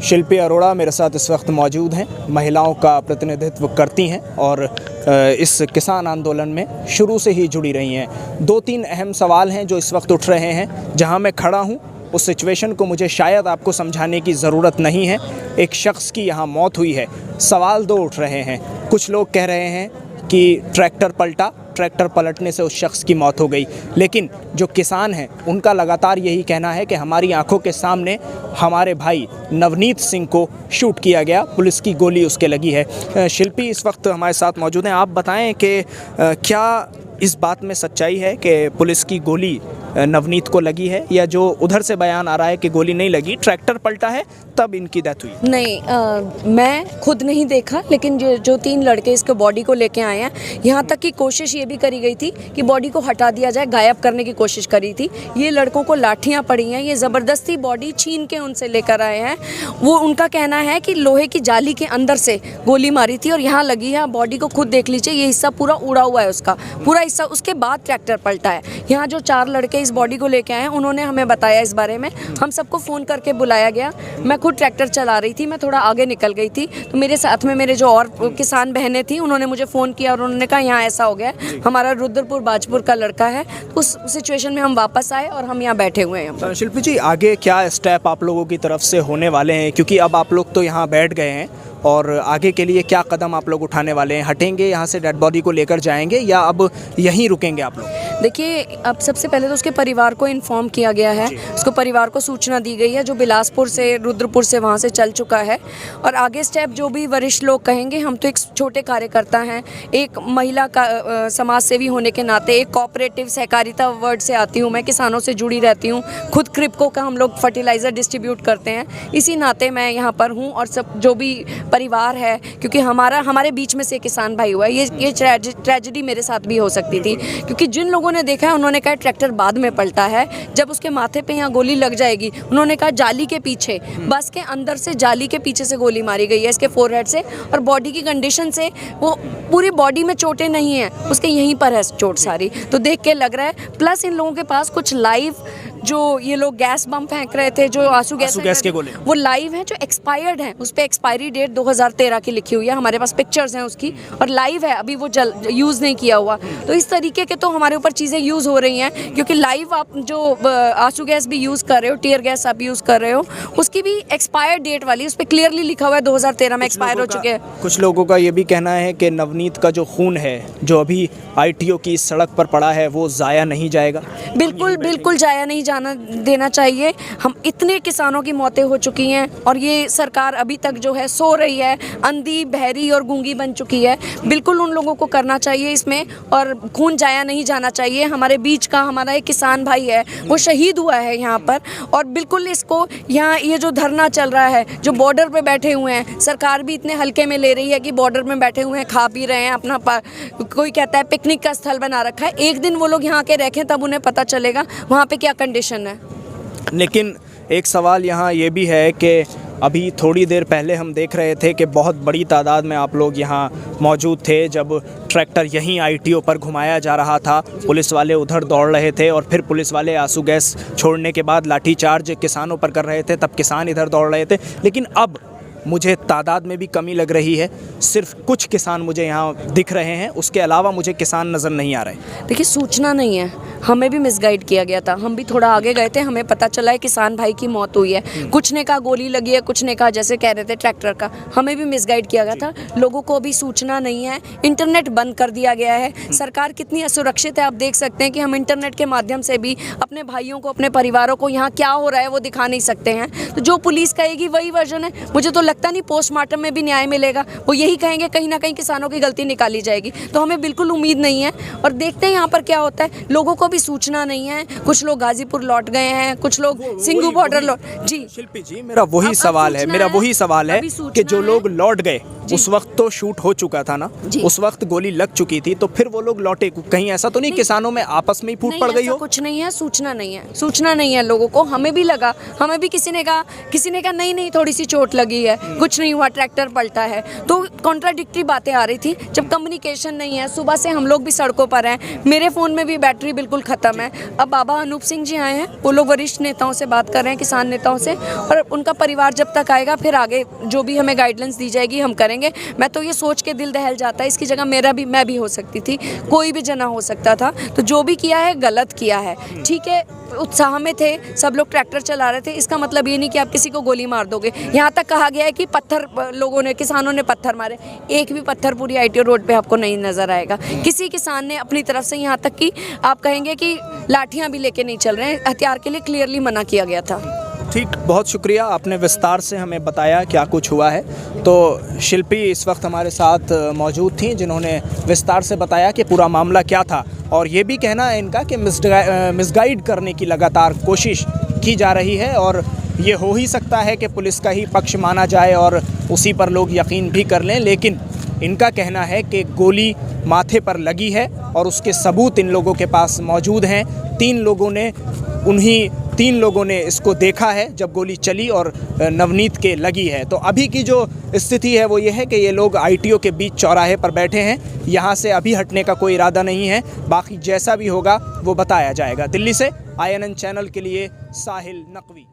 शिल्पी अरोड़ा मेरे साथ इस वक्त मौजूद हैं, महिलाओं का प्रतिनिधित्व करती हैं और इस किसान आंदोलन में शुरू से ही जुड़ी रही हैं। 2-3 अहम सवाल हैं जो इस वक्त उठ रहे हैं। जहां मैं खड़ा हूं उस सिचुएशन को मुझे शायद आपको समझाने की ज़रूरत नहीं है। एक शख्स की यहां मौत हुई है। सवाल 2 उठ रहे हैं। कुछ लोग कह रहे हैं कि ट्रैक्टर पलटा, ट्रैक्टर पलटने से उस शख्स की मौत हो गई, लेकिन जो किसान हैं उनका लगातार यही कहना है कि हमारी आंखों के सामने हमारे भाई नवनीत सिंह को शूट किया गया, पुलिस की गोली उसके लगी है। शिल्पी इस वक्त हमारे साथ मौजूद हैं। आप बताएं कि क्या इस बात में सच्चाई है कि पुलिस की गोली नवनीत को लगी है, या जो उधर से बयान आ रहा है कि गोली नहीं लगी, ट्रैक्टर पलटा है तब इनकी डेथ हुई? नहीं, मैं खुद नहीं देखा, लेकिन जो 3 लड़के इसके बॉडी को लेके आए हैं, यहाँ तक की कोशिश ये भी करी गई थी कि बॉडी को हटा दिया जाए, गायब करने की कोशिश करी थी। ये लड़कों को लाठियाँ पड़ी हैं, ये ज़बरदस्ती बॉडी छीन के उनसे लेकर आए हैं। वो उनका कहना है कि लोहे की जाली के अंदर से गोली मारी थी और यहाँ लगी है। बॉडी को खुद देख लीजिए, ये हिस्सा पूरा उड़ा हुआ है, उसका पूरा हिस्सा। उसके बाद ट्रैक्टर पलटा है। यहाँ जो 4 लड़के इस बॉडी को लेके आए हैं, उन्होंने हमें बताया इस बारे में। हम सबको फ़ोन करके बुलाया गया। मैं खुद ट्रैक्टर चला रही थी, मैं थोड़ा आगे निकल गई थी, तो मेरे साथ में मेरे जो और किसान बहनें थी, उन्होंने मुझे फ़ोन किया और उन्होंने कहा यहाँ ऐसा हो गया, हमारा रुद्रपुर बाजपुर का लड़का है। उस सिचुएशन में हम वापस आए और हम यहाँ बैठे हुए हैं। शिल्पी जी, आगे क्या स्टेप आप लोगों की तरफ से होने वाले हैं, क्योंकि अब आप लोग तो यहाँ बैठ गए हैं, और आगे के लिए क्या कदम आप लोग उठाने वाले हैं? हटेंगे यहाँ से, डेड बॉडी को लेकर जाएंगे, या अब यहीं रुकेंगे आप लोग? देखिए, अब सबसे पहले तो उसके परिवार को इन्फॉर्म किया गया है, उसको परिवार को सूचना दी गई है, जो बिलासपुर से, रुद्रपुर से वहाँ से चल चुका है। और आगे स्टेप जो भी वरिष्ठ लोग कहेंगे, हम तो एक छोटे कार्यकर्ता हैं, एक महिला का समाज सेवी होने के नाते, एक कोऑपरेटिव सहकारिता वर्ड से आती हूँ मैं, किसानों से जुड़ी रहती हूँ। खुद क्रिप्को का हम लोग फर्टिलाइज़र डिस्ट्रीब्यूट करते हैं, इसी नाते मैं यहाँ पर हूँ। और सब जो भी परिवार है, क्योंकि हमारे बीच में से किसान भाई हुआ है, ये ट्रेजेडी मेरे साथ भी हो सकती थी, क्योंकि जिन लोगों ने देखा है उन्होंने कहा ट्रैक्टर बाद में पलटा है। जब उसके माथे पे यहाँ गोली लग जाएगी, उन्होंने कहा जाली के पीछे, बस के अंदर से जाली के पीछे से गोली मारी गई है इसके फोरहेड से। और बॉडी की कंडीशन से वो पूरी बॉडी में चोटें नहीं हैं, उसके यहीं पर है चोट सारी, तो देख के लग रहा है। प्लस इन लोगों के पास कुछ लाइव, जो ये लोग गैस बम फेंक रहे थे, जो आंसू गैस के गोले, वो लाइव हैं, जो एक्सपायर्ड हैं। उस पर एक्सपायरी डेट 2013 की लिखी हुई है, हमारे पास पिक्चर्स हैं उसकी, और लाइव है, अभी वो यूज़ नहीं किया हुआ। तो इस तरीके के तो हमारे ऊपर चीज़ें यूज़ हो रही हैं, क्योंकि लाइव आप जो आंसू गैस भी यूज़ कर रहे हो, टीयर गैस आप यूज़ कर रहे हो, उसकी भी एक्सपायर डेट वाली, उस पर क्लियरली लिखा हुआ है 2013 में एक्सपायर हो चुके हैं। कुछ लोगों का ये भी कहना है कि नवनीत का जो खून है, जो अभी ITO की सड़क पर पड़ा है, वो ज़ाया नहीं जाएगा। बिल्कुल ज़ाया नहीं जाना देना चाहिए। हम इतने किसानों की मौतें हो चुकी हैं, और ये सरकार अभी तक जो है सो रही है, अंधी, बहरी और गूंगी बन चुकी है। बिल्कुल उन लोगों को करना चाहिए इसमें, और खून जाया नहीं जाना चाहिए। हमारे बीच का हमारा एक किसान भाई है, वो शहीद हुआ है यहाँ पर, और बिल्कुल इसको यहाँ ये जो धरना चल रहा है, जो बॉर्डर पे बैठे हुए हैं, सरकार भी इतने हल्के में ले रही है कि बॉर्डर में बैठे हुए हैं, खा पी रहे हैं अपना, कोई कहता है पिकनिक का स्थल बना रखा है। एक दिन वो लोग यहाँ के रखें, तब उन्हें पता चलेगा वहाँ पे क्या कंडीशन है। लेकिन एक सवाल यहाँ ये भी है कि अभी थोड़ी देर पहले हम देख रहे थे कि बहुत बड़ी तादाद में आप लोग यहाँ मौजूद थे जब ट्रैक्टर यहीं ITO पर घुमाया जा रहा था। पुलिस वाले उधर दौड़ रहे थे, और फिर पुलिस वाले आंसू गैस छोड़ने के बाद लाठीचार्ज किसानों पर कर रहे थे, तब किसान इधर दौड़ रहे थे। लेकिन अब मुझे तादाद में भी कमी लग रही है, सिर्फ कुछ किसान मुझे यहाँ दिख रहे हैं, उसके अलावा मुझे किसान नज़र नहीं आ रहे। देखिए, सूचना नहीं है, हमें भी मिसगाइड किया गया था। हम भी थोड़ा आगे गए थे, हमें पता चला है किसान भाई की मौत हुई है। कुछ ने कहा गोली लगी है, कुछ ने कहा जैसे कह रहे थे ट्रैक्टर का। हमें भी मिसगाइड किया गया था। लोगों को अभी सूचना नहीं है, इंटरनेट बंद कर दिया गया है। सरकार कितनी असुरक्षित है, आप देख सकते हैं कि हम इंटरनेट के माध्यम से भी अपने भाइयों को, अपने परिवारों को यहाँ क्या हो रहा है वो दिखा नहीं सकते हैं। तो जो पुलिस कहेगी वही वर्जन है। मुझे तो लगता नहीं पोस्टमार्टम में भी न्याय मिलेगा, वो यही कहेंगे कहीं ना कहीं किसानों की गलती निकाली जाएगी। तो हमें बिल्कुल उम्मीद नहीं है, और देखते हैं यहाँ पर क्या होता है। लोगों को भी सूचना नहीं है, कुछ लोग गाजीपुर लौट गए हैं, कुछ लोग सिंघू बॉर्डर लौट। जी शिल्पी जी, मेरा वही सवाल है कि जो लोग लौट गए उस वक्त तो शूट हो चुका था ना, जी। उस वक्त गोली लग चुकी थी, तो फिर वो लोग लौटे, कहीं ऐसा तो नहीं किसानों में आपस में ही फूट नहीं, पड़ गई ऐसा हो? कुछ नहीं है, सूचना नहीं है, सूचना नहीं है लोगों को। हमें भी लगा, हमें भी किसी ने कहा नहीं नहीं थोड़ी सी चोट लगी है, कुछ नहीं हुआ, ट्रैक्टर पलटा है। तो कॉन्ट्राडिक्टरी बातें आ रही थी। जब कम्युनिकेशन नहीं है, सुबह से हम लोग भी सड़कों पर हैं, मेरे फ़ोन में भी बैटरी बिल्कुल ख़त्म है। अब बाबा अनूप सिंह जी आए हैं, वो लोग वरिष्ठ नेताओं से बात कर रहे हैं, किसान नेताओं से, और उनका परिवार जब तक आएगा फिर आगे जो भी हमें गाइडलाइंस दी जाएगी हम करेंगे। मैं तो ये सोच के दिल दहल जाता है, इसकी जगह मैं भी हो सकती थी, कोई भी जना हो सकता था। तो जो भी किया है गलत किया है, ठीक है। उत्साह में थे, सब लोग ट्रैक्टर चला रहे थे, इसका मतलब ये नहीं कि आप किसी को गोली मार दोगे। यहाँ तक कहा गया है कि किसानों ने पत्थर मारे, एक भी पत्थर पूरी ITO रोड पे आपको नहीं नजर आएगा। किसी किसान ने अपनी तरफ से, यहाँ तक कि आप कहेंगे कि लाठियाँ भी लेके नहीं चल रहे हैं, हथियार के लिए क्लियरली मना किया गया था। ठीक, बहुत शुक्रिया, आपने विस्तार से हमें बताया क्या कुछ हुआ है। तो शिल्पी इस वक्त हमारे साथ मौजूद थी, जिन्होंने विस्तार से बताया कि पूरा मामला क्या था, और ये भी कहना है इनका कि मिसगाइड करने की लगातार कोशिश की जा रही है, और ये हो ही सकता है कि पुलिस का ही पक्ष माना जाए और उसी पर लोग यकीन भी कर लें, लेकिन इनका कहना है कि गोली माथे पर लगी है और उसके सबूत इन लोगों के पास मौजूद हैं। तीन लोगों ने इसको देखा है जब गोली चली और नवनीत के लगी है। तो अभी की जो स्थिति है वो ये है कि ये लोग ITO के बीच चौराहे पर बैठे हैं, यहाँ से अभी हटने का कोई इरादा नहीं है। बाकी जैसा भी होगा वो बताया जाएगा। दिल्ली से INN चैनल के लिए साहिल नकवी।